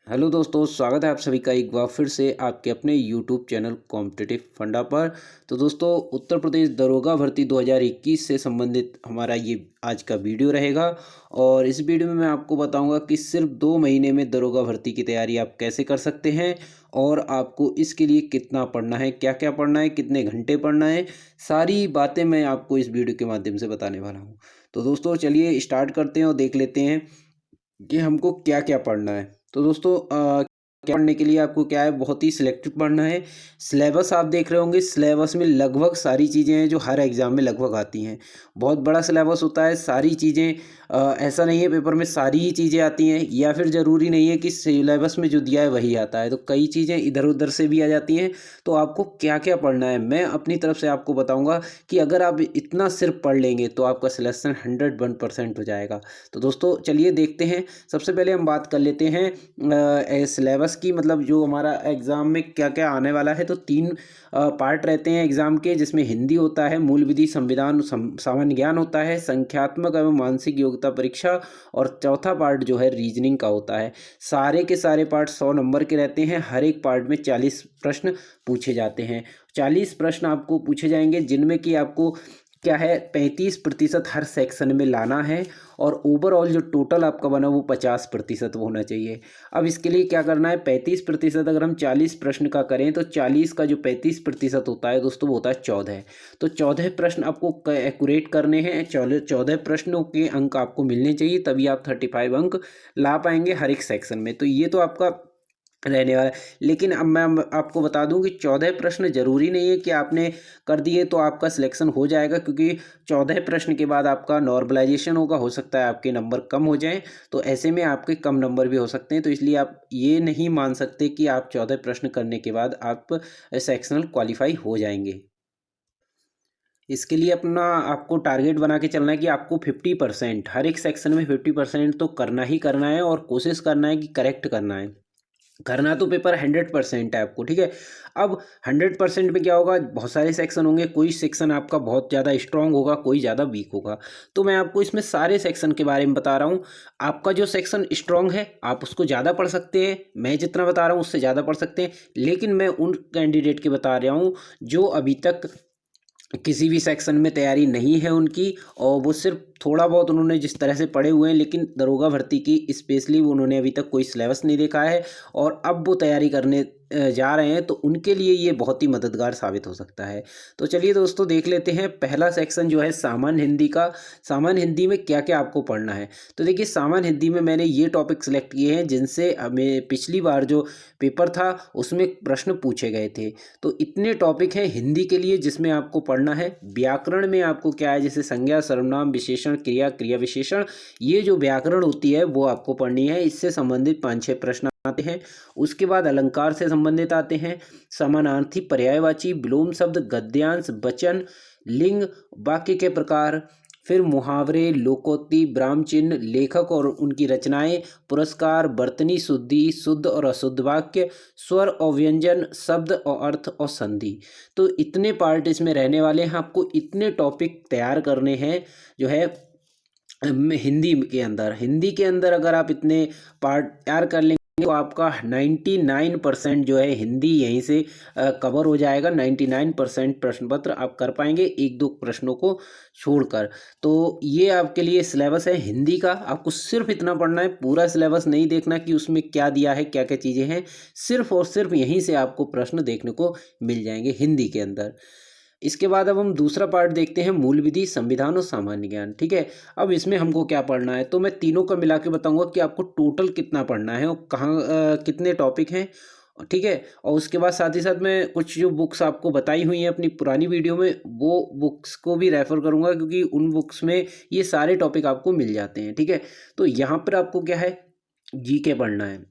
Hello दोस्तों, स्वागत है आप सभी का एक बार फिर से आपके अपने यूट्यूब चैनल कॉम्पिटिटिव फंडा पर। तो दोस्तों, उत्तर प्रदेश दरोगा भर्ती 2021 से संबंधित हमारा ये आज का वीडियो रहेगा। और इस वीडियो में मैं आपको बताऊंगा कि सिर्फ 2 महीने में दरोगा भर्ती की तैयारी आप कैसे कर सकते हैं और आपको इसके लिए कितना पढ़ना है, क्या क्या पढ़ना है, कितने घंटे पढ़ना है, सारी बातें मैं आपको इस वीडियो के माध्यम से बताने वाला हूँ। तो दोस्तों, चलिए स्टार्ट करते हैं और देख लेते हैं कि हमको क्या क्या पढ़ना है। तो दोस्तों, क्या पढ़ने के लिए आपको क्या है, बहुत ही सिलेक्टिव पढ़ना है। सिलेबस आप देख रहे होंगे, सिलेबस में लगभग सारी चीज़ें हैं जो हर एग्ज़ाम में लगभग आती हैं। बहुत बड़ा सिलेबस होता है, सारी चीज़ें ऐसा नहीं है पेपर में सारी ही चीज़ें आती हैं, या फिर ज़रूरी नहीं है कि सिलेबस में जो दिया है वही आता है। तो कई चीज़ें इधर उधर से भी आ जाती हैं। तो आपको क्या क्या पढ़ना है, मैं अपनी तरफ से आपको बताऊँगा कि अगर आप इतना सिर्फ पढ़ लेंगे तो आपका सिलेक्शन 101% हो जाएगा। तो दोस्तों, चलिए देखते हैं। सबसे पहले हम बात कर लेते हैं सिलेबस की, मतलब जो हमारा एग्ज़ाम में क्या क्या आने वाला है। तो 3 पार्ट रहते हैं एग्ज़ाम के, जिसमें हिंदी होता है, मूल विधि, संविधान, सामान्य ज्ञान होता है, संख्यात्मक एवं मानसिक योग्यता परीक्षा, और चौथा पार्ट जो है रीजनिंग का होता है। सारे के सारे पार्ट 100 नंबर के रहते हैं। हर एक पार्ट में 40 प्रश्न पूछे जाते हैं। 40 प्रश्न आपको पूछे जाएंगे, जिनमें कि आपको क्या है, 35% हर सेक्शन में लाना है, और ओवरऑल जो टोटल आपका बना वो 50% होना चाहिए। अब इसके लिए क्या करना है, 35% अगर हम 40 प्रश्न का करें तो 40 का जो 35% होता है दोस्तों, वो होता है 14। तो 14 प्रश्न आपको एक्यूरेट करने हैं। 14 प्रश्नों के अंक आपको मिलने चाहिए, तभी आप 35 अंक ला पाएंगे हर एक सेक्शन में। तो ये तो आपका रहने वाला है। लेकिन अब मैं आपको बता दूं कि 14 प्रश्न जरूरी नहीं है कि आपने कर दिए तो आपका सिलेक्शन हो जाएगा, क्योंकि 14 प्रश्न के बाद आपका नॉर्मलाइजेशन होगा, हो सकता है आपके नंबर कम हो जाएं। तो ऐसे में आपके कम नंबर भी हो सकते हैं। तो इसलिए आप ये नहीं मान सकते कि आप 14 प्रश्न करने के बाद आप सेक्शनल क्वालिफाई हो जाएंगे। इसके लिए अपना आपको टारगेट बना के चलना है कि आपको 50%, हर एक सेक्शन में 50% तो करना ही करना है, और कोशिश करना है कि करेक्ट करना है। करना तो पेपर 100% है आपको, ठीक है। अब 100% में क्या होगा, बहुत सारे सेक्शन होंगे, कोई सेक्शन आपका बहुत ज़्यादा स्ट्रांग होगा, कोई ज़्यादा वीक होगा। तो मैं आपको इसमें सारे सेक्शन के बारे में बता रहा हूँ। आपका जो सेक्शन स्ट्रांग है आप उसको ज़्यादा पढ़ सकते हैं, मैं जितना बता रहा हूँ उससे ज़्यादा पढ़ सकते हैं। लेकिन मैं उन कैंडिडेट के बता रहा हूँ जो अभी तक किसी भी सेक्शन में तैयारी नहीं है उनकी, और वो सिर्फ थोड़ा बहुत उन्होंने जिस तरह से पढ़े हुए हैं, लेकिन दरोगा भर्ती की स्पेशली उन्होंने अभी तक कोई सिलेबस नहीं देखा है, और अब वो तैयारी करने जा रहे हैं। तो उनके लिए ये बहुत ही मददगार साबित हो सकता है। तो चलिए दोस्तों, देख लेते हैं पहला सेक्शन जो है सामान्य हिंदी का। सामान्य हिंदी में क्या क्या आपको पढ़ना है। तो देखिए, सामान्य हिंदी में मैंने ये टॉपिक सिलेक्ट किए हैं जिनसे हमें पिछली बार जो पेपर था उसमें प्रश्न पूछे गए थे। तो इतने टॉपिक हैं हिंदी के लिए जिसमें आपको पढ़ना है। व्याकरण में आपको क्या है, जैसे संज्ञा, सर्वनाम, विशेषण, क्रिया, क्रिया विशेषण, ये जो व्याकरण होती है वो आपको पढ़नी है। इससे संबंधित 5-6 प्रश्न आते हैं। उसके बाद अलंकार से संबंधित आते हैं, समानार्थी, पर्यायवाची, विलोम शब्द, गद्यांश, वचन, लिंग, वाक्य के प्रकार, फिर मुहावरे, लोकोक्ति, ब्राह्म चिन्ह, लेखक और उनकी रचनाएं, पुरस्कार, बर्तनी, शुद्धि, शुद्ध और अशुद्ध वाक्य, स्वर और व्यंजन, शब्द और अर्थ और संधि। तो इतने पार्ट इसमें रहने वाले हैं। आपको इतने टॉपिक तैयार करने हैं जो है हिंदी के अंदर अगर आप इतने पार्ट तैयार कर लेंगे तो आपका 99% जो है हिंदी यहीं से कवर हो जाएगा। 99% प्रश्न पत्र आप कर पाएंगे, एक दो प्रश्नों को छोड़कर। तो ये आपके लिए सिलेबस है हिंदी का। आपको सिर्फ इतना पढ़ना है, पूरा सिलेबस नहीं देखना कि उसमें क्या दिया है, क्या क्या चीज़ें हैं। सिर्फ और सिर्फ यहीं से आपको प्रश्न देखने को मिल जाएंगे हिंदी के अंदर। इसके बाद अब हम दूसरा पार्ट देखते हैं, मूल विधि, संविधान और सामान्य ज्ञान, ठीक है। अब इसमें हमको क्या पढ़ना है, तो मैं तीनों का मिला के बताऊंगा कि आपको टोटल कितना पढ़ना है और कहाँ कितने टॉपिक हैं, ठीक है। और उसके बाद साथ ही साथ मैं कुछ जो बुक्स आपको बताई हुई हैं अपनी पुरानी वीडियो में, वो बुक्स को भी रेफर करूंगा, क्योंकि उन बुक्स में ये सारे टॉपिक आपको मिल जाते हैं, ठीक है। तो यहाँ पर आपको क्या है, जीके पढ़ना है।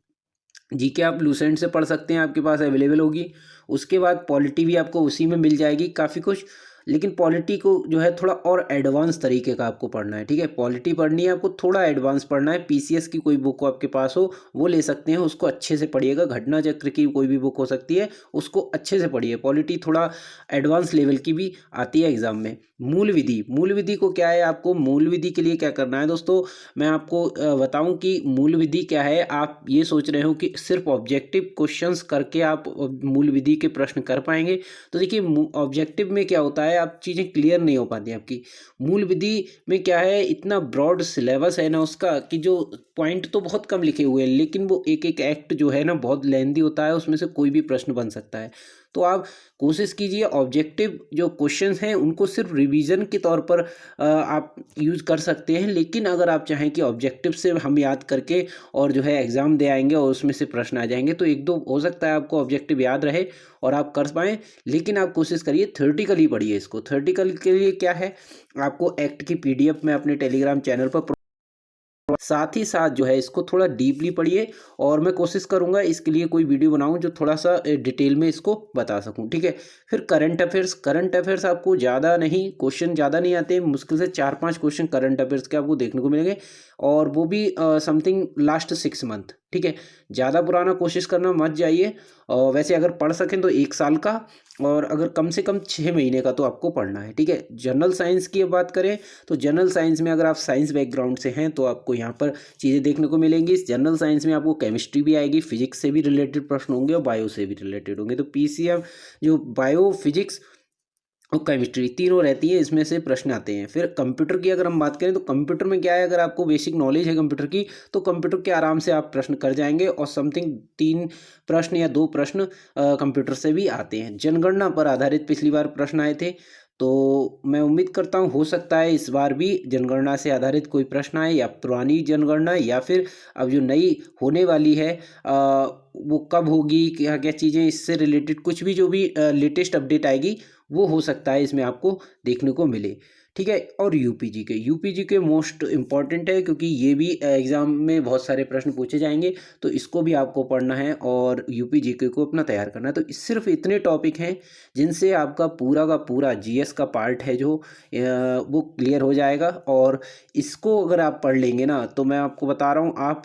जीके आप लूसेंट से पढ़ सकते हैं, आपके पास अवेलेबल होगी। उसके बाद पॉलिटी भी आपको उसी में मिल जाएगी काफ़ी कुछ। लेकिन पॉलिटी को जो है थोड़ा और एडवांस तरीके का आपको पढ़ना है, ठीक है। पॉलिटी पढ़नी है आपको, थोड़ा एडवांस पढ़ना है। पीसीएस की कोई बुक हो आपके पास हो वो ले सकते हैं, उसको अच्छे से पढ़िएगा। घटना चक्र की कोई भी बुक हो सकती है, उसको अच्छे से पढ़िए। पॉलिटी थोड़ा एडवांस लेवल की भी आती है एग्जाम में। मूल विधि को क्या है, आपको मूल विधि के लिए क्या करना है दोस्तों, मैं आपको बताऊं कि मूल विधि क्या है। आप ये सोच रहे हो कि सिर्फ ऑब्जेक्टिव क्वेश्चंस करके आप मूल विधि के प्रश्न कर पाएंगे, तो देखिए ऑब्जेक्टिव में क्या होता है, आप चीज़ें क्लियर नहीं हो पाती आपकी। मूल विधि में क्या है, इतना ब्रॉड सिलेबस है ना उसका कि जो पॉइंट तो बहुत कम लिखे हुए हैं, लेकिन वो एक एक एक्ट जो है ना बहुत लेंदी होता है, उसमें से कोई भी प्रश्न बन सकता है। तो आप कोशिश कीजिए ऑब्जेक्टिव जो क्वेश्चंस हैं उनको सिर्फ रिवीजन के तौर पर आप यूज़ कर सकते हैं। लेकिन अगर आप चाहें कि ऑब्जेक्टिव से हम याद करके और जो है एग्ज़ाम दे आएंगे और उसमें से प्रश्न आ जाएंगे, तो एक दो हो सकता है आपको ऑब्जेक्टिव याद रहे और आप कर पाएँ। लेकिन आप कोशिश करिए थ्योरेटिकली पढ़िए इसको। थ्योरेटिकल के लिए क्या है, आपको एक्ट की पीडीएफ में अपने टेलीग्राम चैनल पर साथ ही साथ जो है इसको थोड़ा डीपली पढ़िए। और मैं कोशिश करूंगा इसके लिए कोई वीडियो बनाऊं जो थोड़ा सा डिटेल में इसको बता सकूं, ठीक है। फिर करंट अफेयर्स आपको ज़्यादा नहीं, क्वेश्चन ज़्यादा नहीं आते, मुश्किल से 4-5 क्वेश्चन करंट अफेयर्स के आपको देखने को मिलेंगे, और वो भी समथिंग लास्ट 6 मंथ, ठीक है। ज़्यादा पुराना कोशिश करना मत जाइए। और वैसे अगर पढ़ सकें तो 1 साल का, और अगर कम से कम 6 महीने का तो आपको पढ़ना है, ठीक है। जनरल साइंस की बात करें तो जनरल साइंस में अगर आप साइंस बैकग्राउंड से हैं तो आपको यहाँ पर चीज़ें देखने को मिलेंगी। इस जनरल साइंस में आपको केमिस्ट्री भी आएगी, फिजिक्स से भी रिलेटेड प्रश्न होंगे और बायो से भी रिलेटेड होंगे। तो पीसीएम जो बायो, फिजिक्स और केमिस्ट्री तीनों रहती है, इसमें से प्रश्न आते हैं। फिर कंप्यूटर की अगर हम बात करें तो कंप्यूटर में क्या है, अगर आपको बेसिक नॉलेज है कंप्यूटर की तो कंप्यूटर के आराम से आप प्रश्न कर जाएंगे, और समथिंग 3 प्रश्न या 2 प्रश्न कंप्यूटर से भी आते हैं। जनगणना पर आधारित पिछली बार प्रश्न आए थे, तो मैं उम्मीद करता हूँ हो सकता है इस बार भी जनगणना से आधारित कोई प्रश्न आए, या पुरानी जनगणना, या फिर अब जो नई होने वाली है वो कब होगी, क्या क्या चीज़ें इससे रिलेटेड, कुछ भी जो भी लेटेस्ट अपडेट आएगी वो हो सकता है इसमें आपको देखने को मिले, ठीक है। और यूपीजी के मोस्ट इम्पॉर्टेंट है, क्योंकि ये भी एग्ज़ाम में बहुत सारे प्रश्न पूछे जाएंगे, तो इसको भी आपको पढ़ना है और यूपीजी के को अपना तैयार करना है। तो सिर्फ इतने टॉपिक हैं जिनसे आपका पूरा का पूरा जीएस का पार्ट है जो वो क्लियर हो जाएगा। और इसको अगर आप पढ़ लेंगे ना, तो मैं आपको बता रहा हूँ आप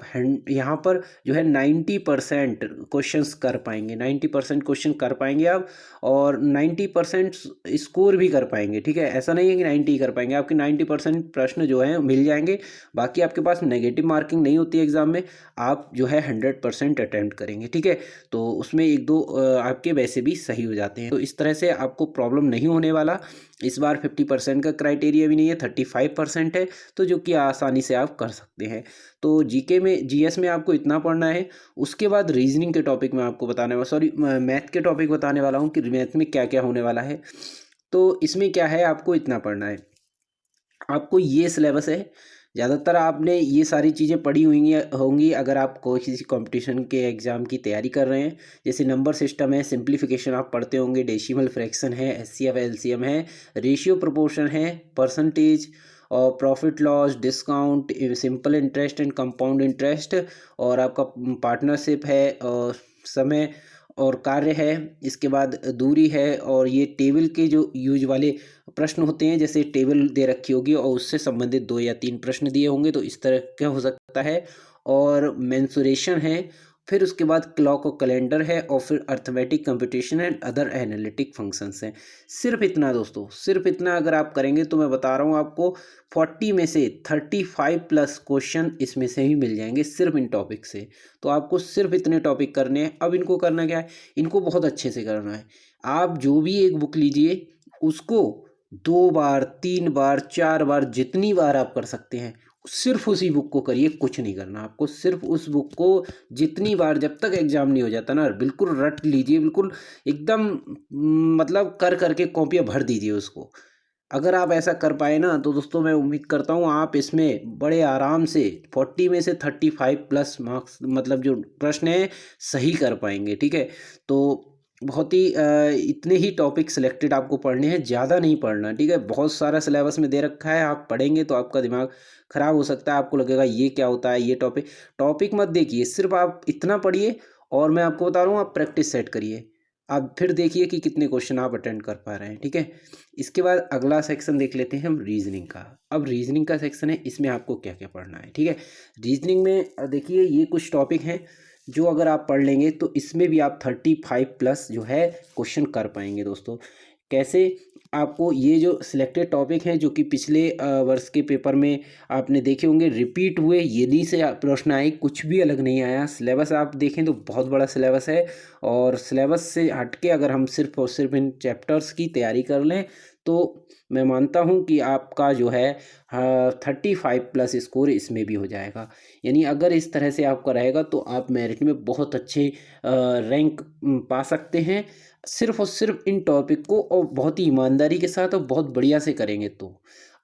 यहाँ पर जो है 90% क्वेश्चन कर पाएंगे, 90% क्वेश्चन कर पाएंगे आप, और 90% स्कोर भी कर पाएंगे, ठीक है। ऐसा नहीं है कि 90 कर पाएंगे, आपके 90% प्रश्न जो हैं मिल जाएंगे। बाकी आपके पास नेगेटिव मार्किंग नहीं होती एग्जाम में, आप जो है 100% अटैम्प्ट करेंगे, ठीक है। तो उसमें 1-2 आपके वैसे भी सही हो जाते हैं, तो इस तरह से आपको प्रॉब्लम नहीं होने वाला। इस बार 50% का क्राइटेरिया भी नहीं है, 35% है, तो जो कि आसानी से आप कर सकते हैं। तो जीके में, जीएस में आपको इतना पढ़ना है। उसके बाद रीजनिंग के टॉपिक में आपको बताने वाला, सॉरी मैथ के टॉपिक बताने वाला हूँ कि मैथ में क्या क्या होने वाला है। तो इसमें क्या है, आपको इतना पढ़ना है, आपको ये सिलेबस है। ज़्यादातर आपने ये सारी चीज़ें पढ़ी हुई होंगी अगर आप कोई किसी कंपटीशन के एग्ज़ाम की तैयारी कर रहे हैं। जैसे नंबर सिस्टम है, सिंप्लीफिकेशन आप पढ़ते होंगे, डेसिमल फ्रैक्शन है, एचसीएफ एलसीएम है, रेशियो प्रोपोर्शन है, परसेंटेज, और profit loss, discount, simple interest and compound interest, और आपका पार्टनरशिप है, और समय और कार्य है। इसके बाद दूरी है, और ये टेबल के जो यूज वाले प्रश्न होते हैं, जैसे टेबल दे रखी होगी और उससे संबंधित 2 या 3 प्रश्न दिए होंगे, तो इस तरह का हो सकता है। और मेंसुरेशन है, फिर उसके बाद क्लॉक और कैलेंडर है, और फिर arithmetic computation and other analytic functions हैं। सिर्फ इतना दोस्तों, सिर्फ इतना अगर आप करेंगे तो मैं बता रहा हूँ आपको 40 में से 35+ क्वेश्चन इसमें से ही मिल जाएंगे, सिर्फ इन टॉपिक से। तो आपको सिर्फ इतने टॉपिक करने हैं। अब इनको करना क्या है, इनको बहुत अच्छे से करना है। आप जो भी एक बुक लीजिए, उसको 2 बार, 3 बार, 4 बार, जितनी बार आप कर सकते हैं सिर्फ उसी बुक को करिए, कुछ नहीं करना आपको। सिर्फ उस बुक को जितनी बार, जब तक एग्जाम नहीं हो जाता ना, बिल्कुल रट लीजिए, बिल्कुल एकदम मतलब कर करके कॉपियाँ भर दीजिए उसको। अगर आप ऐसा कर पाए ना, तो दोस्तों मैं उम्मीद करता हूँ आप इसमें बड़े आराम से 40 में से 35+ मार्क्स, मतलब जो प्रश्न है, सही कर पाएंगे, ठीक है। तो बहुत ही इतने ही टॉपिक सिलेक्टेड आपको पढ़ने हैं, ज़्यादा नहीं पढ़ना, ठीक है। बहुत सारा सिलेबस में दे रखा है, आप पढ़ेंगे तो आपका दिमाग ख़राब हो सकता है, आपको लगेगा ये क्या होता है, ये टॉपिक मत देखिए, सिर्फ आप इतना पढ़िए। और मैं आपको बता रहा हूँ, आप प्रैक्टिस सेट करिए। आप फिर देखिए कि कितने क्वेश्चन आप अटेंड कर पा रहे हैं। ठीक है, इसके बाद अगला सेक्शन देख लेते हैं हम रीजनिंग का। अब रीजनिंग का सेक्शन है, इसमें आपको क्या क्या पढ़ना है। ठीक है, रीजनिंग में देखिए ये कुछ टॉपिक हैं जो अगर आप पढ़ लेंगे तो इसमें भी आप 35+ जो है क्वेश्चन कर पाएंगे दोस्तों। कैसे? आपको ये जो सिलेक्टेड टॉपिक हैं जो कि पिछले वर्ष के पेपर में आपने देखे होंगे रिपीट हुए, यदि से प्रश्न आए, कुछ भी अलग नहीं आया। सिलेबस आप देखें तो बहुत बड़ा सिलेबस है, और सिलेबस से हटके अगर हम सिर्फ और सिर्फ इन चैप्टर्स की तैयारी कर लें तो मैं मानता हूं कि आपका जो है 35+ स्कोर इसमें भी हो जाएगा। यानी अगर इस तरह से आपका रहेगा तो आप मेरिट में बहुत अच्छे रैंक पा सकते हैं, सिर्फ और सिर्फ इन टॉपिक को और बहुत ही ईमानदारी के साथ और बहुत बढ़िया से करेंगे तो।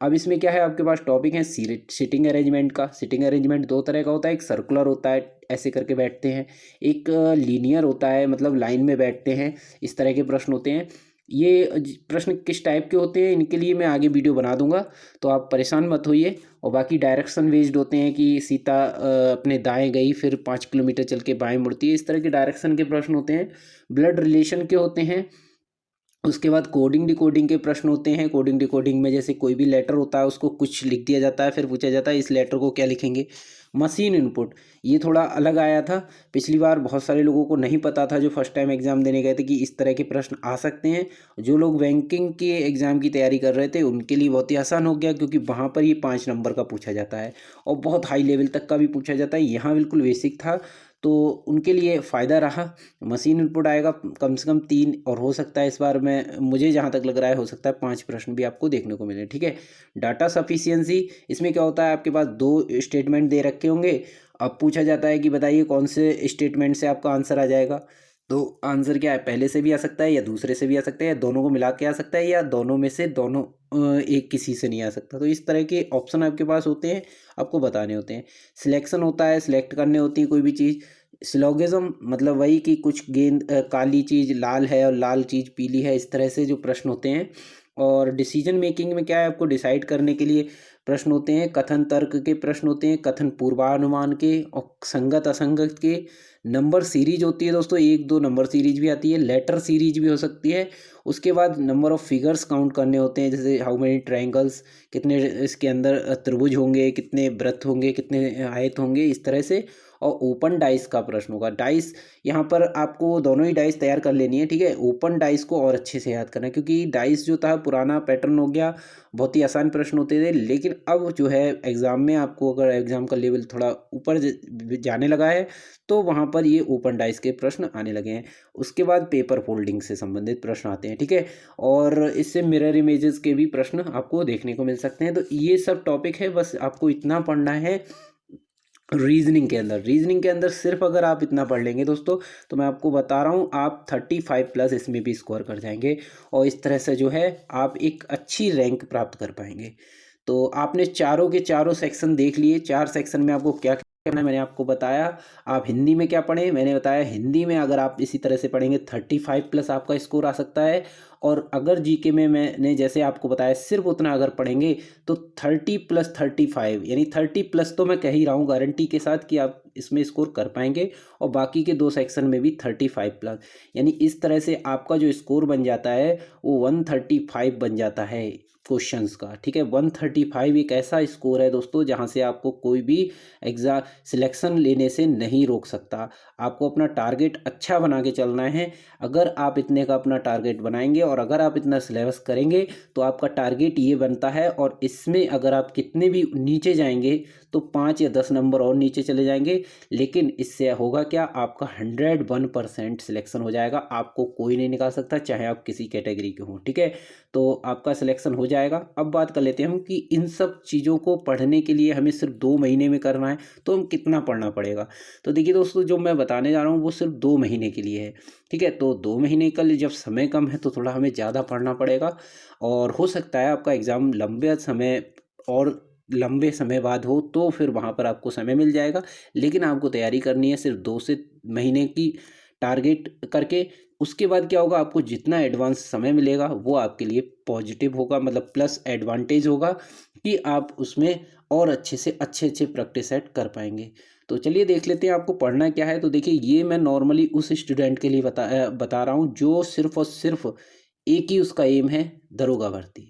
अब इसमें क्या है, आपके पास टॉपिक है सिटिंग अरेंजमेंट का। सिटिंग अरेंजमेंट दो तरह का होता है, एक सर्कुलर होता है, ऐसे करके बैठते हैं, एक लीनियर होता है, मतलब लाइन में बैठते हैं, इस तरह के प्रश्न होते हैं। ये प्रश्न किस टाइप के होते हैं इनके लिए मैं आगे वीडियो बना दूंगा, तो आप परेशान मत होइए। और बाकी डायरेक्शन बेस्ड होते हैं कि सीता अपने दाएं गई फिर 5 किलोमीटर चल के बाएं मुड़ती है, इस तरह के डायरेक्शन के प्रश्न होते हैं। ब्लड रिलेशन के होते हैं। उसके बाद कोडिंग डिकोडिंग के प्रश्न होते हैं। कोडिंग डिकोडिंग में जैसे कोई भी लेटर होता है उसको कुछ लिख दिया जाता है, फिर पूछा जाता है इस लेटर को क्या लिखेंगे। मशीन इनपुट, ये थोड़ा अलग आया था पिछली बार, बहुत सारे लोगों को नहीं पता था जो फर्स्ट टाइम एग्जाम देने गए थे कि इस तरह के प्रश्न आ सकते हैं। जो लोग बैंकिंग के एग्जाम की तैयारी कर रहे थे उनके लिए बहुत ही आसान हो गया, क्योंकि वहाँ पर ये 5 नंबर का पूछा जाता है और बहुत हाई लेवल तक का भी पूछा जाता है। यहाँ बिल्कुल बेसिक था, तो उनके लिए फ़ायदा रहा। मशीन इनपुट आएगा कम से कम 3, और हो सकता है इस बार मैं मुझे जहाँ तक लग रहा है हो सकता है 5 प्रश्न भी आपको देखने को मिले। ठीक है, डाटा सफिशिएंसी, इसमें क्या होता है, आपके पास 2 स्टेटमेंट दे रखे होंगे। अब पूछा जाता है कि बताइए कौन से स्टेटमेंट से आपका आंसर आ जाएगा। तो आंसर क्या है, पहले से भी आ सकता है या दूसरे से भी आ सकता है या दोनों को मिला के आ सकता है या दोनों में से दोनों एक किसी से नहीं आ सकता। तो इस तरह के ऑप्शन आपके पास होते हैं, आपको बताने होते हैं। सिलेक्शन होता है, सिलेक्ट करने होती है कोई भी चीज़। सिलोगिज्म मतलब वही कि कुछ गेंद काली चीज़ लाल है और लाल चीज़ पीली है, इस तरह से जो प्रश्न होते हैं। और डिसीजन मेकिंग में क्या है, आपको डिसाइड करने के लिए प्रश्न होते हैं। कथन तर्क के प्रश्न होते हैं, कथन पूर्वानुमान के और संगत असंगत के। नंबर सीरीज होती है दोस्तों, 1 2 नंबर सीरीज भी आती है, लेटर सीरीज भी हो सकती है। उसके बाद नंबर ऑफ फिगर्स काउंट करने होते हैं, जैसे हाउ मेनी ट्रायंगल्स, कितने इसके अंदर त्रिभुज होंगे, कितने वृत्त होंगे, कितने आयत होंगे, इस तरह से। और ओपन डाइस का प्रश्न होगा। डाइस यहाँ पर आपको दोनों ही डाइस तैयार कर लेनी है। ठीक है, ओपन डाइस को और अच्छे से याद करना है, क्योंकि डाइस जो था पुराना पैटर्न हो गया, बहुत ही आसान प्रश्न होते थे। लेकिन अब जो है एग्ज़ाम में आपको अगर एग्ज़ाम का लेवल थोड़ा ऊपर जाने लगा है तो वहाँ पर ये ओपन डाइस के प्रश्न आने लगे हैं। उसके बाद पेपर फोल्डिंग से संबंधित प्रश्न आते हैं। ठीक है, और इससे मिरर इमेजेस के भी प्रश्न आपको देखने को मिल सकते हैं। तो ये सब टॉपिक है, बस आपको इतना पढ़ना है। रीजनिंग के अंदर सिर्फ अगर आप इतना पढ़ लेंगे दोस्तों, तो मैं आपको बता रहा हूँ आप 35+ इसमें भी स्कोर कर जाएंगे, और इस तरह से जो है आप एक अच्छी रैंक प्राप्त कर पाएंगे। तो आपने चारों के चारों सेक्शन देख लिए। 4 सेक्शन में आपको क्या करना है मैंने आपको बताया। आप हिंदी में क्या पढ़ें, मैंने बताया हिंदी में अगर आप इसी तरह से पढ़ेंगे 35+ आपका स्कोर आ सकता है। और अगर जीके में मैंने जैसे आपको बताया सिर्फ उतना अगर पढ़ेंगे तो 30+35 यानी 30+ तो मैं कह ही रहा हूँ गारंटी के साथ कि आप इसमें स्कोर कर पाएंगे। और बाकी के 2 सेक्शन में भी 35+, यानी इस तरह से आपका जो स्कोर बन जाता है वो 135 बन जाता है क्वेश्चंस का। ठीक है, 135 एक ऐसा स्कोर है दोस्तों जहां से आपको कोई भी एग्जाम सिलेक्शन लेने से नहीं रोक सकता। आपको अपना टारगेट अच्छा बना के चलना है। अगर आप इतने का अपना टारगेट बनाएंगे और अगर आप इतना सिलेबस करेंगे तो आपका टारगेट ये बनता है, और इसमें अगर आप कितने भी नीचे जाएंगे तो 5 या 10 नंबर और नीचे चले जाएंगे, लेकिन इससे होगा क्या, आपका 101% सिलेक्शन हो जाएगा। आपको कोई नहीं निकाल सकता, चाहे आप किसी कैटेगरी के हों। ठीक है, तो आपका सिलेक्शन हो जाएगा। अब बात कर लेते हैं हम कि इन सब चीज़ों को पढ़ने के लिए हमें सिर्फ 2 महीने में करना है, तो हम कितना पढ़ना पड़ेगा। तो देखिए दोस्तों, जो मैं बताने जा रहा हूँ वो सिर्फ 2 महीने के लिए है। ठीक है, तो 2 महीने का जब समय कम है तो थोड़ा हमें ज़्यादा पढ़ना पड़ेगा, और हो सकता है आपका एग्ज़ाम लंबे समय बाद हो तो फिर वहाँ पर आपको समय मिल जाएगा। लेकिन आपको तैयारी करनी है सिर्फ 2 से महीने की टारगेट करके। उसके बाद क्या होगा, आपको जितना एडवांस समय मिलेगा वो आपके लिए पॉजिटिव होगा, मतलब प्लस एडवांटेज होगा कि आप उसमें और अच्छे से अच्छे प्रैक्टिस सेट कर पाएंगे। तो चलिए देख लेते हैं आपको पढ़ना क्या है। तो देखिए, ये मैं नॉर्मली उस स्टूडेंट के लिए बता रहा हूँ जो सिर्फ और सिर्फ एक ही उसका एम है, दरोगा भर्ती।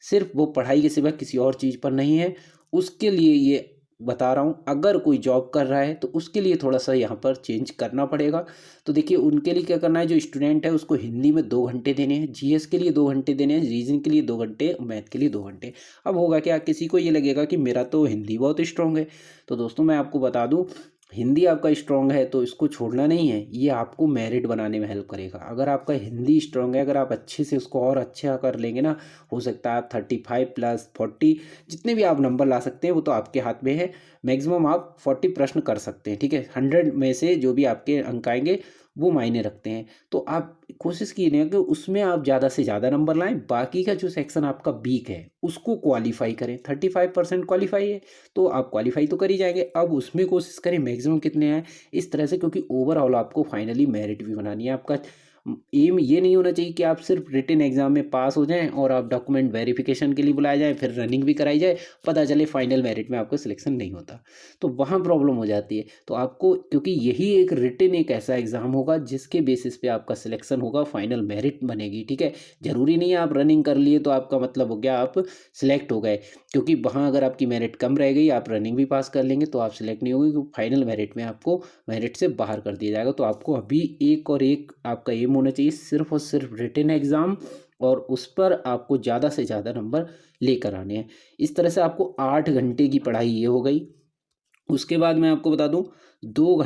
सिर्फ वो पढ़ाई के सिवा किसी और चीज़ पर नहीं है, उसके लिए ये बता रहा हूँ। अगर कोई जॉब कर रहा है तो उसके लिए थोड़ा सा यहाँ पर चेंज करना पड़ेगा। तो देखिए, उनके लिए क्या करना है, जो स्टूडेंट है उसको हिंदी में 2 घंटे देने हैं, जीएस के लिए 2 घंटे देने हैं, रीजनिंग के लिए 2 घंटे, मैथ के लिए 2 घंटे। अब होगा क्या, किसी को ये लगेगा कि मेरा तो हिंदी बहुत स्ट्रांग है। तो दोस्तों मैं आपको बता दूं, हिंदी आपका स्ट्रांग है तो इसको छोड़ना नहीं है, ये आपको मेरिट बनाने में हेल्प करेगा। अगर आपका हिंदी स्ट्रांग है, अगर आप अच्छे से उसको और अच्छा कर लेंगे ना, हो सकता है आप 35+40 जितने भी आप नंबर ला सकते हैं वो तो आपके हाथ में है। मैक्सिमम आप 40 प्रश्न कर सकते हैं, ठीक है। 100 में से जो भी आपके अंक आएंगे वो मायने रखते हैं। तो आप कोशिश कीजिए कि उसमें आप ज़्यादा से ज़्यादा नंबर लाएं, बाकी का जो सेक्शन आपका वीक है उसको क्वालिफाई करें। 35% क्वालिफाई है तो आप क्वालिफाई तो कर ही जाएंगे, अब उसमें कोशिश करें मैक्सिमम कितने आए इस तरह से, क्योंकि ओवरऑल आपको फाइनली मेरिट भी बनानी है। आपका एम ये नहीं होना चाहिए कि आप सिर्फ रिटन एग्जाम में पास हो जाएं और आप डॉक्यूमेंट वेरिफिकेशन के लिए बुलाए जाएं, फिर रनिंग भी कराई जाए, पता चले फाइनल मेरिट में आपका सिलेक्शन नहीं होता, तो वहाँ प्रॉब्लम हो जाती है। तो आपको, क्योंकि यही एक रिटन एक ऐसा एग्ज़ाम होगा जिसके बेसिस पे आपका सिलेक्शन होगा, फाइनल मेरिट बनेगी, ठीक है। ज़रूरी नहीं है आप रनिंग कर लिए तो आपका मतलब हो गया आप सिलेक्ट हो गए, क्योंकि वहाँ अगर आपकी मेरिट कम रह गई, आप रनिंग भी पास कर लेंगे तो आप सिलेक्ट नहीं होंगे, क्योंकि फाइनल मेरिट में आपको मेरिट से बाहर कर दिया जाएगा। तो आपको अभी एक और एक आपका एम होना चाहिए, सिर्फ और सिर्फ रिटन एग्ज़ाम, और उस पर आपको ज़्यादा से ज़्यादा नंबर लेकर आने हैं। इस तरह से आपको 8 घंटे की पढ़ाई ये हो गई। उसके बाद मैं आपको बता दूं, 2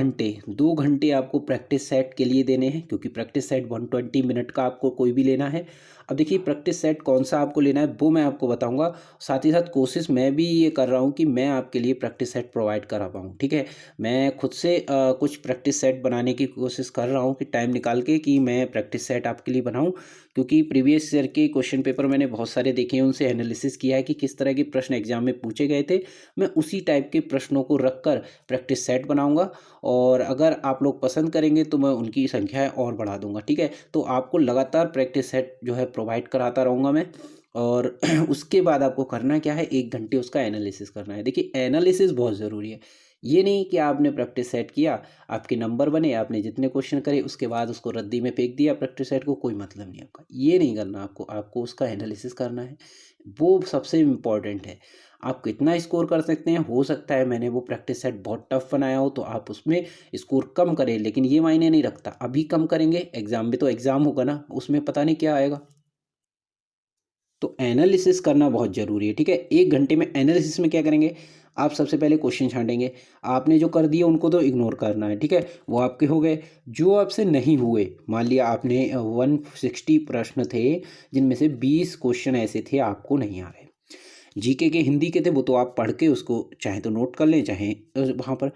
घंटे आपको प्रैक्टिस सेट के लिए देने हैं, क्योंकि प्रैक्टिस सेट 120 मिनट का आपको कोई भी लेना है। अब देखिए, प्रैक्टिस सेट कौन सा आपको लेना है वो मैं आपको बताऊंगा। साथ ही साथ कोशिश मैं भी ये कर रहा हूँ कि मैं आपके लिए प्रैक्टिस सेट प्रोवाइड करा पाऊँ, ठीक है। मैं खुद से कुछ प्रैक्टिस सेट बनाने की कोशिश कर रहा हूँ कि टाइम निकाल के कि मैं प्रैक्टिस सेट आपके लिए बनाऊँ, क्योंकि प्रीवियस ईयर के क्वेश्चन पेपर मैंने बहुत सारे देखे हैं, उनसे एनालिसिस किया है कि किस तरह के प्रश्न एग्जाम में पूछे गए थे। मैं उसी टाइप के प्रश्नों को रखकर प्रैक्टिस सेट बनाऊंगा, और अगर आप लोग पसंद करेंगे तो मैं उनकी संख्या और बढ़ा दूंगा, ठीक है। तो आपको लगातार प्रैक्टिस सेट जो है प्रोवाइड कराता रहूँगा मैं। और उसके बाद आपको करना क्या है, 1 घंटे उसका एनालिसिस करना है। देखिए, एनालिसिस बहुत ज़रूरी है। ये नहीं कि आपने प्रैक्टिस सेट किया, आपके नंबर बने, आपने जितने क्वेश्चन करे उसके बाद उसको रद्दी में फेंक दिया, प्रैक्टिस सेट को कोई मतलब नहीं आपका, ये नहीं करना आपको। आपको उसका एनालिसिस करना है, वो सबसे इम्पॉर्टेंट है। आप कितना स्कोर कर सकते हैं, हो सकता है मैंने वो प्रैक्टिस सेट बहुत टफ बनाया हो तो आप उसमें स्कोर कम करें, लेकिन ये मायने नहीं रखता। अभी कम करेंगे, एग्जाम में तो एग्जाम होगा ना, उसमें पता नहीं क्या आएगा। तो एनालिसिस करना बहुत ज़रूरी है, ठीक है। 1 घंटे में एनालिसिस में क्या करेंगे, आप सबसे पहले क्वेश्चन छांटेंगे। आपने जो कर दिए उनको तो इग्नोर करना है, ठीक है, वो आपके हो गए। जो आपसे नहीं हुए, मान लिया आपने 160 प्रश्न थे जिनमें से 20 क्वेश्चन ऐसे थे आपको नहीं आ रहे, जीके के हिंदी के थे, वो तो आप पढ़ के उसको चाहे तो नोट कर लें, चाहे वहाँ पर।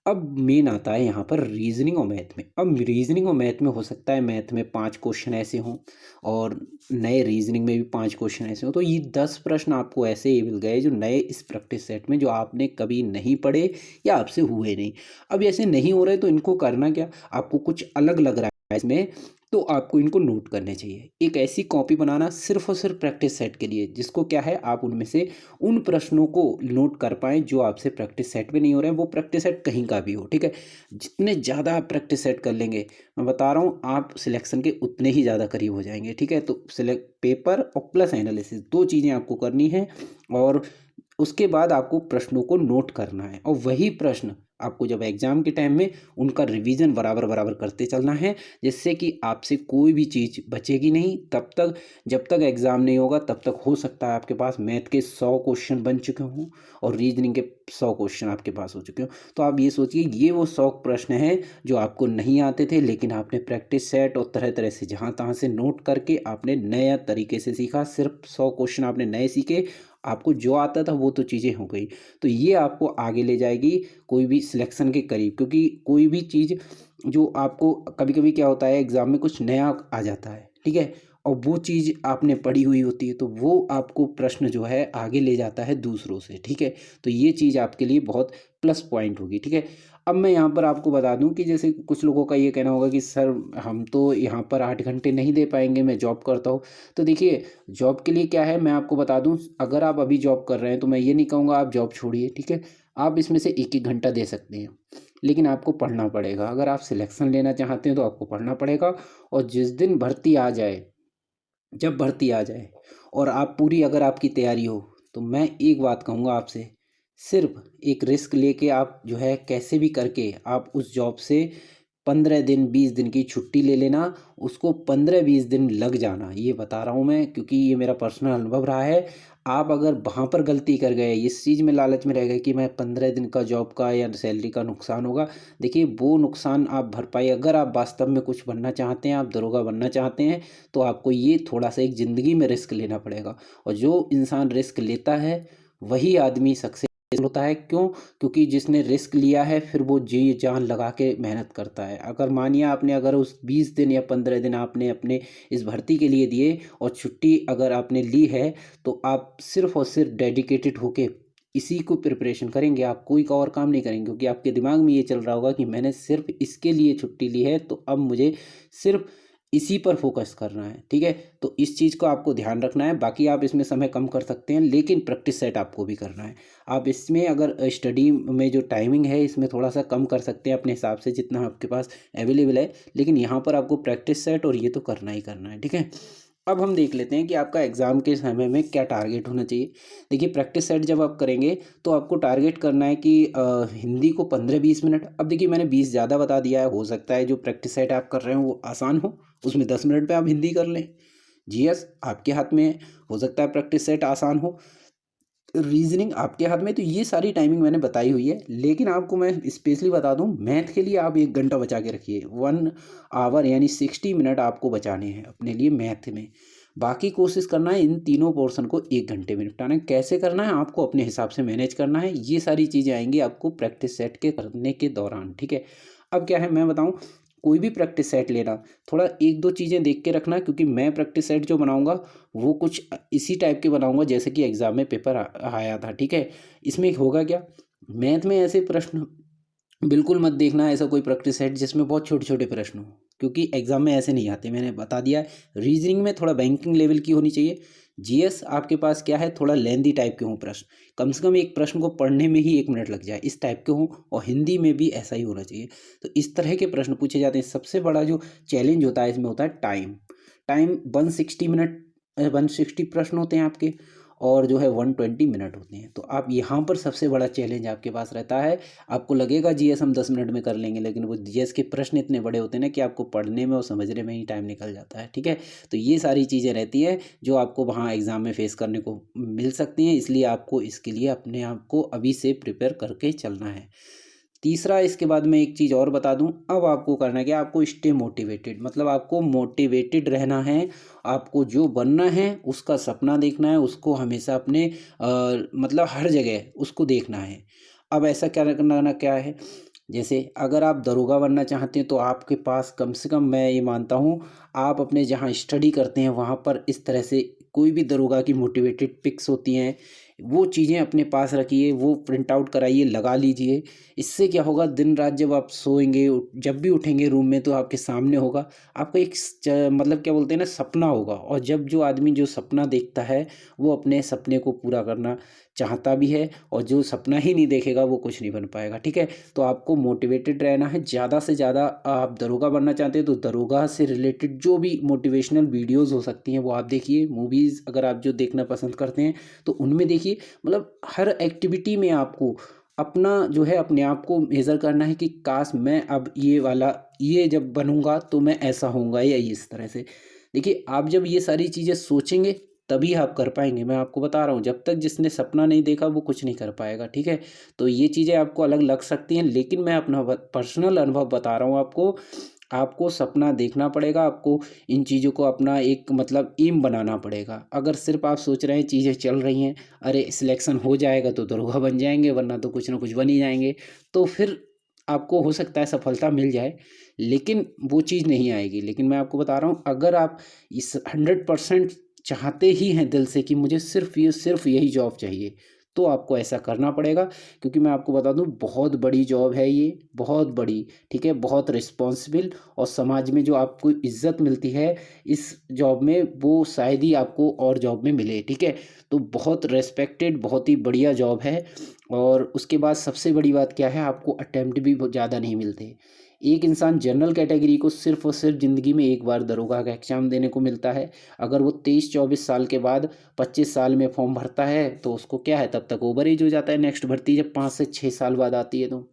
अब मेन आता है यहाँ पर रीजनिंग और मैथ में। अब रीजनिंग और मैथ में हो सकता है मैथ में 5 क्वेश्चन ऐसे हों, और नए रीजनिंग में भी 5 क्वेश्चन ऐसे हों, तो ये 10 प्रश्न आपको ऐसे ही मिल गए जो नए इस प्रैक्टिस सेट में, जो आपने कभी नहीं पढ़े या आपसे हुए नहीं। अब ऐसे नहीं हो रहे तो इनको करना क्या, आपको कुछ अलग लग रहा है इसमें, तो आपको इनको नोट करने चाहिए। एक ऐसी कॉपी बनाना सिर्फ और सिर्फ प्रैक्टिस सेट के लिए, जिसको क्या है, आप उनमें से उन प्रश्नों को नोट कर पाएँ जो आपसे प्रैक्टिस सेट में नहीं हो रहे हैं, वो प्रैक्टिस सेट कहीं का भी हो, ठीक है। जितने ज़्यादा आप प्रैक्टिस सेट कर लेंगे, मैं बता रहा हूँ, आप सिलेक्शन के उतने ही ज़्यादा करीब हो जाएंगे, ठीक है। तो सिलेक्ट पेपर और प्लस एनालिसिस, 2 चीज़ें आपको करनी है। और उसके बाद आपको प्रश्नों को नोट करना है, और वही प्रश्न आपको जब एग्ज़ाम के टाइम में उनका रिवीजन बराबर बराबर करते चलना है, जिससे कि आपसे कोई भी चीज़ बचेगी नहीं। तब तक, जब तक एग्ज़ाम नहीं होगा तब तक हो सकता है आपके पास मैथ के 100 क्वेश्चन बन चुके हों और रीजनिंग के 100 क्वेश्चन आपके पास हो चुके हों। तो आप ये सोचिए, ये वो 100 प्रश्न हैं जो आपको नहीं आते थे, लेकिन आपने प्रैक्टिस सेट और तरह तरह से जहाँ तहाँ से नोट करके आपने नया तरीके से सीखा। सिर्फ 100 क्वेश्चन आपने नए सीखे, आपको जो आता था वो तो चीज़ें हो गई। तो ये आपको आगे ले जाएगी कोई भी सिलेक्शन के करीब, क्योंकि कोई भी चीज़ जो आपको, कभी कभी क्या होता है एग्ज़ाम में कुछ नया आ जाता है, ठीक है, और वो चीज़ आपने पढ़ी हुई होती है, तो वो आपको प्रश्न जो है आगे ले जाता है दूसरों से, ठीक है। तो ये चीज़ आपके लिए बहुत प्लस पॉइंट होगी, ठीक है। अब मैं यहाँ पर आपको बता दूं कि जैसे कुछ लोगों का ये कहना होगा कि सर हम तो यहाँ पर 8 घंटे नहीं दे पाएंगे, मैं जॉब करता हूँ। तो देखिए, जॉब के लिए क्या है मैं आपको बता दूं, अगर आप अभी जॉब कर रहे हैं तो मैं ये नहीं कहूँगा आप जॉब छोड़िए, ठीक है। आप इसमें से एक एक घंटा दे सकते हैं, लेकिन आपको पढ़ना पड़ेगा। अगर आप सिलेक्शन लेना चाहते हैं तो आपको पढ़ना पड़ेगा। और जिस दिन भर्ती आ जाए, जब भर्ती आ जाए और आप पूरी अगर आपकी तैयारी हो, तो मैं एक बात कहूँगा आपसे, सिर्फ एक रिस्क लेके आप जो है कैसे भी करके आप उस जॉब से 15 दिन 20 दिन की छुट्टी ले लेना। उसको 15 20 दिन लग जाना, ये बता रहा हूँ मैं, क्योंकि ये मेरा पर्सनल अनुभव रहा है। आप अगर वहाँ पर गलती कर गए, इस चीज़ में लालच में रह गए कि मैं 15 दिन का जॉब का या सैलरी का नुकसान होगा, देखिए वो नुकसान आप भरपाई, अगर आप वास्तव में कुछ बनना चाहते हैं, आप दरोगा बनना चाहते हैं, तो आपको ये थोड़ा सा एक ज़िंदगी में रिस्क लेना पड़ेगा। और जो इंसान रिस्क लेता है वही आदमी सक्सेस होता है। क्यों? क्योंकि जिसने रिस्क लिया है फिर वो जी जान लगा के मेहनत करता है। अगर मानिए आपने अगर उस 20 दिन या 15 दिन आपने अपने इस भर्ती के लिए दिए और छुट्टी अगर आपने ली है, तो आप सिर्फ और सिर्फ डेडिकेटेड होके इसी को प्रिपरेशन करेंगे, आप कोई का और काम नहीं करेंगे, क्योंकि आपके दिमाग में ये चल रहा होगा कि मैंने सिर्फ इसके लिए छुट्टी ली है, तो अब मुझे सिर्फ इसी पर फोकस करना है, ठीक है। तो इस चीज़ को आपको ध्यान रखना है। बाकी आप इसमें समय कम कर सकते हैं, लेकिन प्रैक्टिस सेट आपको भी करना है। आप इसमें अगर स्टडी में जो टाइमिंग है इसमें थोड़ा सा कम कर सकते हैं अपने हिसाब से जितना आपके पास अवेलेबल है, लेकिन यहाँ पर आपको प्रैक्टिस सेट और ये तो करना ही करना है, ठीक है। अब हम देख लेते हैं कि आपका एग्ज़ाम के समय में क्या टारगेट होना चाहिए। देखिए, प्रैक्टिस सेट जब आप करेंगे तो आपको टारगेट करना है कि हिंदी को 15 20 मिनट। अब देखिए, मैंने 20 ज़्यादा बता दिया है, हो सकता है जो प्रैक्टिस सेट आप कर रहे हो वो आसान हो, उसमें 10 मिनट में आप हिंदी कर लें। जीएस आपके हाथ में है, हो सकता है प्रैक्टिस सेट आसान हो, रीजनिंग आपके हाथ में। तो ये सारी टाइमिंग मैंने बताई हुई है, लेकिन आपको मैं स्पेशली बता दूं, मैथ के लिए आप 1 घंटा बचा के रखिए। 1 आवर यानी 60 मिनट आपको बचाने हैं अपने लिए मैथ में। बाकी कोशिश करना है इन तीनों पोर्शन को 1 घंटे में निपटाना है। कैसे करना है आपको अपने हिसाब से मैनेज करना है, ये सारी चीज़ें आएंगी आपको प्रैक्टिस सेट के करने के दौरान, ठीक है। अब क्या है मैं बताऊं, कोई भी प्रैक्टिस सेट लेना, थोड़ा एक दो चीज़ें देख के रखना, क्योंकि मैं प्रैक्टिस सेट जो बनाऊंगा वो कुछ इसी टाइप के बनाऊंगा जैसे कि एग्ज़ाम में पेपर आया था, ठीक है। इसमें होगा क्या, मैथ में ऐसे प्रश्न बिल्कुल मत देखना ऐसा कोई प्रैक्टिस सेट जिसमें बहुत छोटे छोटे प्रश्न हो, क्योंकि एग्जाम में ऐसे नहीं आते, मैंने बता दिया है। रीजनिंग में थोड़ा बैंकिंग लेवल की होनी चाहिए। जीएस आपके पास क्या है, थोड़ा लेंदी टाइप के हों प्रश्न, कम से कम एक प्रश्न को पढ़ने में ही 1 मिनट लग जाए, इस टाइप के हों। और हिंदी में भी ऐसा ही होना चाहिए। तो इस तरह के प्रश्न पूछे जाते हैं। सबसे बड़ा जो चैलेंज होता है इसमें होता है टाइम। टाइम 160 मिनट, 160 प्रश्न होते हैं आपके, और जो है 120 मिनट होते हैं। तो आप यहाँ पर सबसे बड़ा चैलेंज आपके पास रहता है। आपको लगेगा जीएस हम 10 मिनट में कर लेंगे, लेकिन वो जीएस के प्रश्न इतने बड़े होते हैं ना कि आपको पढ़ने में और समझने में ही टाइम निकल जाता है, ठीक है। तो ये सारी चीज़ें रहती हैं जो आपको वहाँ एग्ज़ाम में फेस करने को मिल सकती हैं, इसलिए आपको इसके लिए अपने आप को अभी से प्रिपेयर करके चलना है। तीसरा, इसके बाद मैं एक चीज़ और बता दूं, अब आपको करना है कि आपको स्टे मोटिवेटेड, मतलब आपको मोटिवेटेड रहना है। आपको जो बनना है उसका सपना देखना है, उसको हमेशा अपने मतलब हर जगह उसको देखना है। अब ऐसा क्या करना क्या है, जैसे अगर आप दरोगा बनना चाहते हैं तो आपके पास कम से कम, मैं ये मानता हूँ, आप अपने जहाँ स्टडी करते हैं वहाँ पर इस तरह से कोई भी दरोगा की मोटिवेटेड पिक्स होती हैं, वो चीज़ें अपने पास रखिए, वो प्रिंट आउट कराइए, लगा लीजिए। इससे क्या होगा, दिन रात जब आप सोएंगे, जब भी उठेंगे रूम में तो आपके सामने होगा। आपका एक मतलब क्या बोलते हैं ना, सपना होगा। और जब जो आदमी जो सपना देखता है वो अपने सपने को पूरा करना चाहता भी है, और जो सपना ही नहीं देखेगा वो कुछ नहीं बन पाएगा, ठीक है। तो आपको मोटिवेटेड रहना है ज़्यादा से ज़्यादा। आप दरोगा बनना चाहते हैं तो दरोगा से रिलेटेड जो भी मोटिवेशनल वीडियोस हो सकती हैं वो आप देखिए। मूवीज़ अगर आप जो देखना पसंद करते हैं तो उनमें देखिए। मतलब हर एक्टिविटी में आपको अपना जो है अपने आप को मेज़र करना है कि काश मैं अब ये वाला, ये जब बनूंगा तो मैं ऐसा होऊंगा या इस तरह से। देखिए, आप जब ये सारी चीज़ें सोचेंगे तभी आप कर पाएंगे। मैं आपको बता रहा हूँ, जब तक जिसने सपना नहीं देखा वो कुछ नहीं कर पाएगा, ठीक है। तो ये चीज़ें आपको अलग लग सकती हैं, लेकिन मैं अपना पर्सनल अनुभव बता रहा हूँ आपको। आपको सपना देखना पड़ेगा, आपको इन चीज़ों को अपना एक मतलब एम बनाना पड़ेगा। अगर सिर्फ आप सोच रहे हैं चीज़ें चल रही हैं, अरे सिलेक्शन हो जाएगा तो दरोगा बन जाएंगे, वरना तो कुछ ना कुछ बन ही जाएंगे, तो फिर आपको हो सकता है सफलता मिल जाए, लेकिन वो चीज़ नहीं आएगी। लेकिन मैं आपको बता रहा हूँ, अगर आप इस 100% चाहते ही हैं दिल से कि मुझे सिर्फ यही जॉब चाहिए, तो आपको ऐसा करना पड़ेगा, क्योंकि मैं आपको बता दूं बहुत बड़ी जॉब है ये, बहुत बड़ी, ठीक है, बहुत रिस्पॉन्सिबल, और समाज में जो आपको इज्जत मिलती है इस जॉब में वो शायद ही आपको और जॉब में मिले, ठीक है। तो बहुत रेस्पेक्टेड, बहुत ही बढ़िया जॉब है। और उसके बाद सबसे बड़ी बात क्या है, आपको अटेम्प्ट भी बहुत ज़्यादा नहीं मिलते। एक इंसान जनरल कैटेगरी को सिर्फ और सिर्फ ज़िंदगी में एक बार दरोगा का एग्जाम देने को मिलता है। अगर वो 23-24 साल के बाद 25 साल में फॉर्म भरता है तो उसको क्या है, तब तक ओवर एज हो जाता है नेक्स्ट भर्ती जब 5 से 6 साल बाद आती है तो।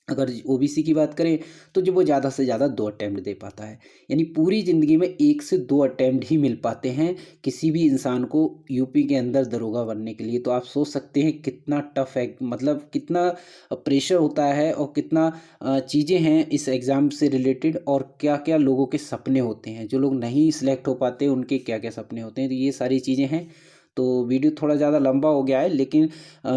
अगर ओबीसी की बात करें तो जो वो ज़्यादा से ज़्यादा 2 अटेम्प्ट दे पाता है। यानी पूरी ज़िंदगी में 1 से 2 अटेम्प्ट ही मिल पाते हैं किसी भी इंसान को यूपी के अंदर दरोगा बनने के लिए। तो आप सोच सकते हैं कितना टफ है, मतलब कितना प्रेशर होता है और कितना चीज़ें हैं इस एग्ज़ाम से रिलेटेड, और क्या-क्या लोगों के सपने होते हैं। जो लोग नहीं सिलेक्ट हो पाते उनके क्या-क्या सपने होते हैं। तो ये सारी चीज़ें हैं। तो वीडियो थोड़ा ज़्यादा लंबा हो गया है, लेकिन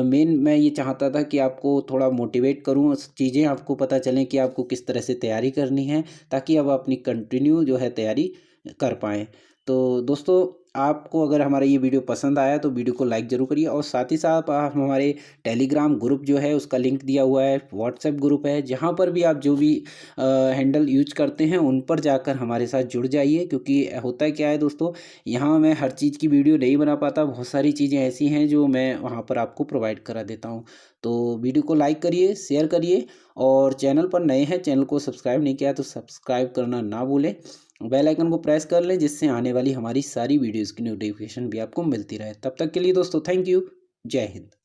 मेन मैं ये चाहता था कि आपको थोड़ा मोटिवेट करूँ, चीज़ें आपको पता चलें कि आपको किस तरह से तैयारी करनी है, ताकि अब अपनी कंटिन्यू जो है तैयारी कर पाएँ। तो दोस्तों, आपको अगर हमारा ये वीडियो पसंद आया तो वीडियो को लाइक ज़रूर करिए, और साथ ही साथ आप हमारे टेलीग्राम ग्रुप जो है उसका लिंक दिया हुआ है, व्हाट्सएप ग्रुप है, जहाँ पर भी आप जो भी हैंडल यूज करते हैं उन पर जाकर हमारे साथ जुड़ जाइए। क्योंकि होता क्या है दोस्तों, यहाँ मैं हर चीज़ की वीडियो नहीं बना पाता, बहुत सारी चीज़ें ऐसी हैं जो मैं वहाँ पर आपको प्रोवाइड करा देता हूँ। तो वीडियो को लाइक करिए, शेयर करिए, और चैनल पर नए हैं, चैनल को सब्सक्राइब नहीं किया तो सब्सक्राइब करना ना भूलें। बेल आइकन को प्रेस कर लें, जिससे आने वाली हमारी सारी वीडियोज़ की नोटिफिकेशन भी आपको मिलती रहे। तब तक के लिए दोस्तों, थैंक यू। जय हिंद।